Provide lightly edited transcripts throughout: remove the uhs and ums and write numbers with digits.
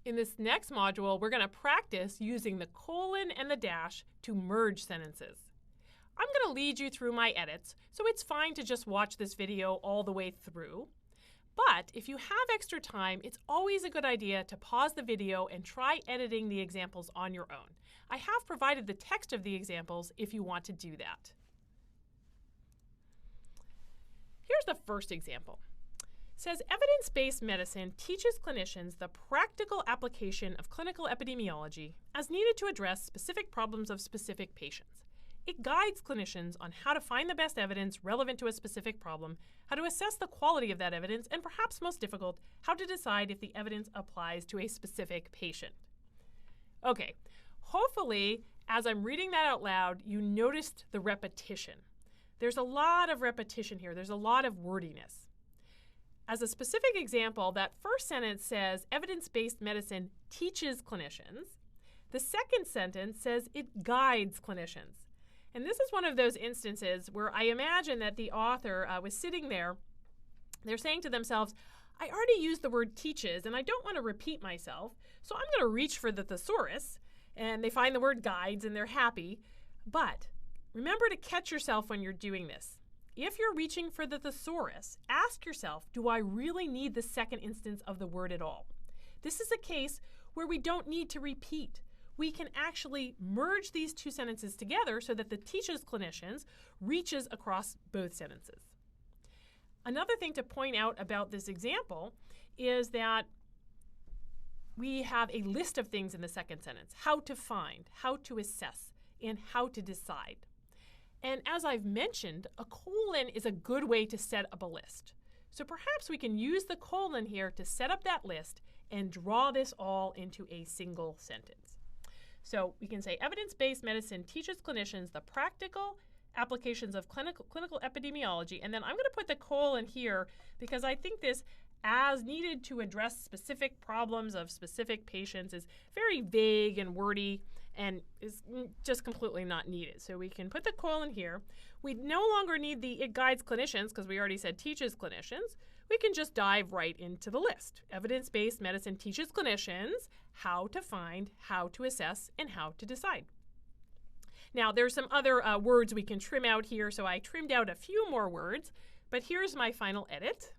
In this next module, we're going to practice using the colon and the dash to merge sentences. I'm going to lead you through my edits, so it's fine to just watch this video all the way through. But if you have extra time, it's always a good idea to pause the video and try editing the examples on your own. I have provided the text of the examples if you want to do that. Here's the first example. It says, evidence-based medicine teaches clinicians the practical application of clinical epidemiology as needed to address specific problems of specific patients. It guides clinicians on how to find the best evidence relevant to a specific problem, how to assess the quality of that evidence, and perhaps most difficult, how to decide if the evidence applies to a specific patient. Okay, hopefully, as I'm reading that out loud, you noticed the repetition. There's a lot of repetition here. There's a lot of wordiness. As a specific example, that first sentence says evidence-based medicine teaches clinicians. The second sentence says it guides clinicians. And this is one of those instances where I imagine that the author was sitting there. They're saying to themselves, I already used the word teaches and I don't want to repeat myself, so I'm going to reach for the thesaurus. And they find the word guides and they're happy. But remember to catch yourself when you're doing this. If you're reaching for the thesaurus, ask yourself, do I really need the second instance of the word at all? This is a case where we don't need to repeat. We can actually merge these two sentences together so that the teaches clinicians reaches across both sentences. Another thing to point out about this example is that we have a list of things in the second sentence: how to find, how to assess, and how to decide. And as I've mentioned, a colon is a good way to set up a list. So perhaps we can use the colon here to set up that list and draw this all into a single sentence. So we can say evidence-based medicine teaches clinicians the practical applications of clinical epidemiology. And then I'm going to put the colon here because I think this as needed to address specific problems of specific patients is very vague and wordy and is just completely not needed. So we can put the colon here. We no longer need the it guides clinicians because we already said teaches clinicians. We can just dive right into the list. Evidence-based medicine teaches clinicians how to find, how to assess, and how to decide. Now there's some other words we can trim out here, so I trimmed out a few more words, but here's my final edit.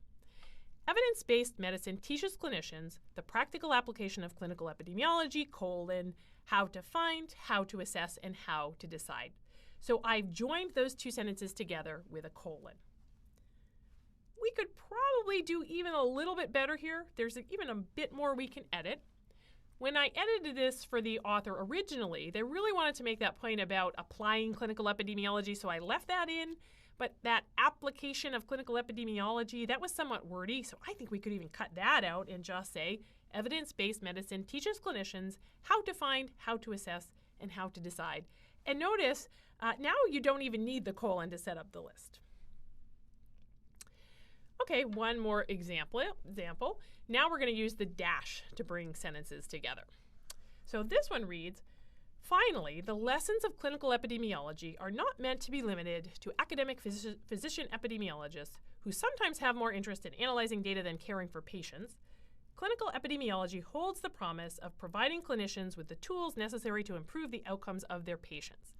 Evidence-based medicine teaches clinicians the practical application of clinical epidemiology, colon, how to find, how to assess, and how to decide. So I've joined those two sentences together with a colon. We could probably do even a little bit better here. There's even a bit more we can edit. When I edited this for the author originally, they really wanted to make that point about applying clinical epidemiology, so I left that in. But that application of clinical epidemiology, that was somewhat wordy, so I think we could even cut that out and just say evidence-based medicine teaches clinicians how to find, how to assess, and how to decide. And notice, now you don't even need the colon to set up the list. Okay, one more example. Now we're going to use the dash to bring sentences together. So this one reads, finally, the lessons of clinical epidemiology are not meant to be limited to academic physician epidemiologists who sometimes have more interest in analyzing data than caring for patients. Clinical epidemiology holds the promise of providing clinicians with the tools necessary to improve the outcomes of their patients.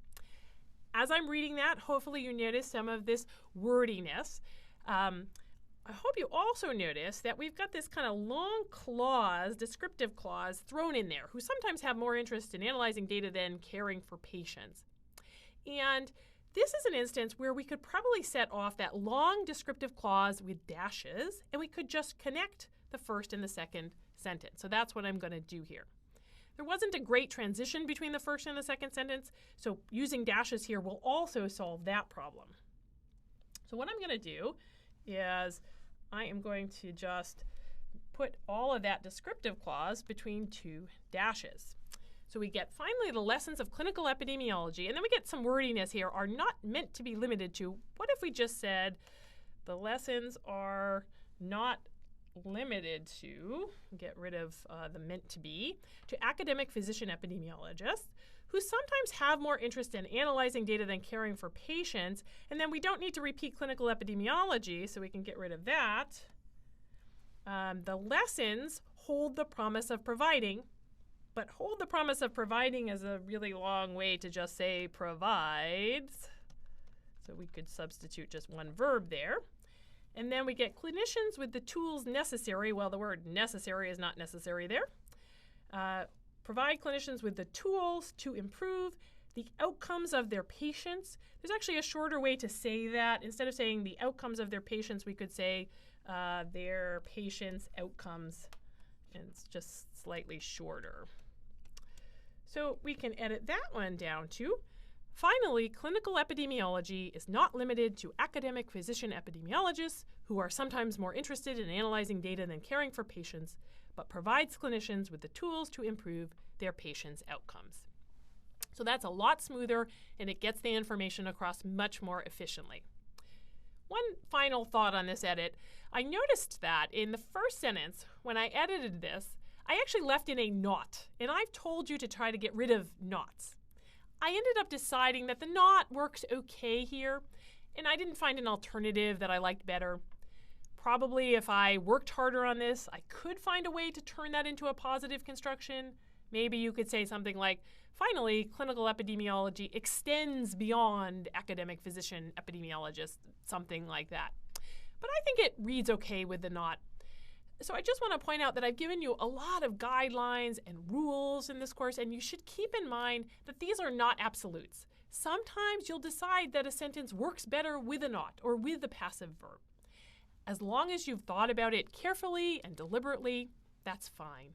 As I'm reading that, hopefully you notice some of this wordiness. I hope you also notice that we've got this kind of long clause, descriptive clause, thrown in there, who sometimes have more interest in analyzing data than caring for patients. And this is an instance where we could probably set off that long descriptive clause with dashes, and we could just connect the first and the second sentence. So that's what I'm going to do here. There wasn't a great transition between the first and the second sentence, so using dashes here will also solve that problem. So what I'm going to do is I am going to just put all of that descriptive clause between two dashes. So we get, finally, the lessons of clinical epidemiology, and then we get some wordiness here, are not meant to be limited to. What if we just said the lessons are not limited to, get rid of the meant to be, to academic physician epidemiologists who sometimes have more interest in analyzing data than caring for patients, and then we don't need to repeat clinical epidemiology, so we can get rid of that. The lessons hold the promise of providing. But hold the promise of providing is a really long way to just say provides. So we could substitute just one verb there. And then we get clinicians with the tools necessary. Well, the word necessary is not necessary there. Provide clinicians with the tools to improve the outcomes of their patients. There's actually a shorter way to say that. Instead of saying the outcomes of their patients, we could say their patients' outcomes. And it's just slightly shorter. So we can edit that one down to, finally, clinical epidemiology is not limited to academic physician epidemiologists who are sometimes more interested in analyzing data than caring for patients, but provides clinicians with the tools to improve their patients' outcomes. So that's a lot smoother, and it gets the information across much more efficiently. One final thought on this edit. I noticed that in the first sentence, when I edited this, I actually left in a not, and I've told you to try to get rid of nots. I ended up deciding that the not works okay here, and I didn't find an alternative that I liked better. Probably if I worked harder on this, I could find a way to turn that into a positive construction. Maybe you could say something like, finally, clinical epidemiology extends beyond academic physician epidemiologists, something like that. But I think it reads okay with the not. So I just want to point out that I've given you a lot of guidelines and rules in this course, and you should keep in mind that these are not absolutes. Sometimes you'll decide that a sentence works better with a not or with the passive verb. As long as you've thought about it carefully and deliberately, that's fine.